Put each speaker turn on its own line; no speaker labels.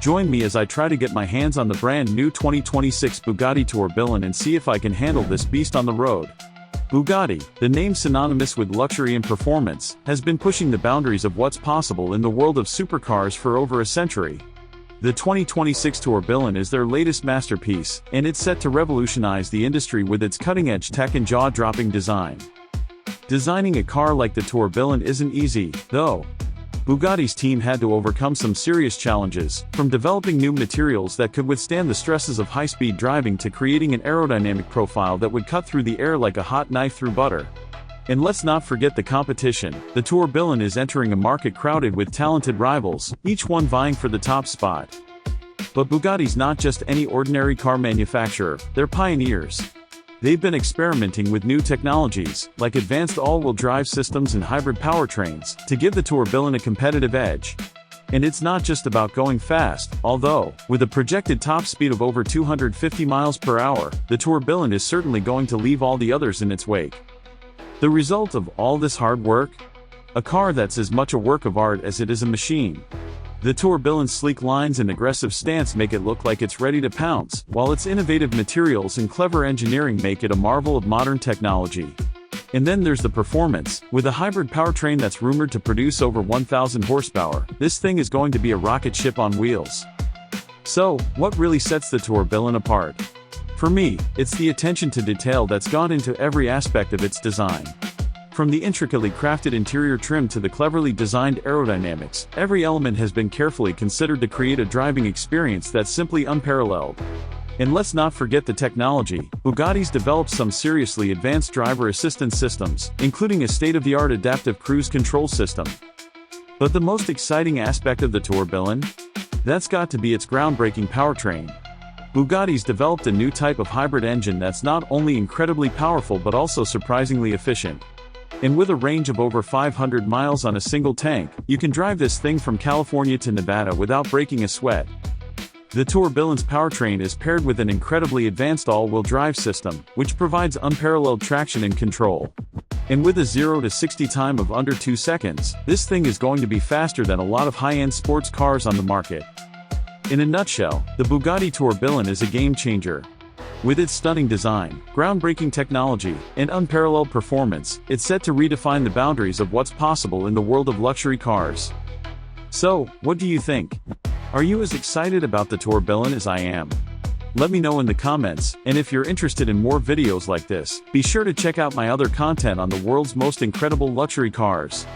Join me as I try to get my hands on the brand new 2026 Bugatti Tourbillon and see if I can handle this beast on the road. Bugatti, the name synonymous with luxury and performance, has been pushing the boundaries of what's possible in the world of supercars for over a century. The 2026 Tourbillon is their latest masterpiece, and it's set to revolutionize the industry with its cutting-edge tech and jaw-dropping design. Designing a car like the Tourbillon isn't easy, though. Bugatti's team had to overcome some serious challenges, from developing new materials that could withstand the stresses of high-speed driving to creating an aerodynamic profile that would cut through the air like a hot knife through butter. And let's not forget the competition. The Tourbillon is entering a market crowded with talented rivals, each one vying for the top spot. But Bugatti's not just any ordinary car manufacturer, they're pioneers. They've been experimenting with new technologies, like advanced all-wheel drive systems and hybrid powertrains, to give the Tourbillon a competitive edge. And it's not just about going fast, although, with a projected top speed of over 250 miles per hour, the Tourbillon is certainly going to leave all the others in its wake. The result of all this hard work? A car that's as much a work of art as it is a machine. The Tourbillon's sleek lines and aggressive stance make it look like it's ready to pounce, while its innovative materials and clever engineering make it a marvel of modern technology. And then there's the performance. With a hybrid powertrain that's rumored to produce over 1,000 horsepower, this thing is going to be a rocket ship on wheels. So, what really sets the Tourbillon apart? For me, it's the attention to detail that's gone into every aspect of its design. From the intricately crafted interior trim to the cleverly designed aerodynamics, every element has been carefully considered to create a driving experience that's simply unparalleled. And let's not forget the technology. Bugatti's developed some seriously advanced driver assistance systems, including a state-of-the-art adaptive cruise control system. But the most exciting aspect of the Tourbillon? That's got to be its groundbreaking powertrain. Bugatti's developed a new type of hybrid engine that's not only incredibly powerful but also surprisingly efficient. And with a range of over 500 miles on a single tank, you can drive this thing from California to Nevada without breaking a sweat. The Tourbillon's powertrain is paired with an incredibly advanced all-wheel drive system, which provides unparalleled traction and control. And with a 0 to 60 time of under 2 seconds, this thing is going to be faster than a lot of high-end sports cars on the market. In a nutshell, the Bugatti Tourbillon is a game-changer. With its stunning design, groundbreaking technology, and unparalleled performance, it's set to redefine the boundaries of what's possible in the world of luxury cars. So, what do you think? Are you as excited about the Tourbillon as I am? Let me know in the comments, and if you're interested in more videos like this, be sure to check out my other content on the world's most incredible luxury cars.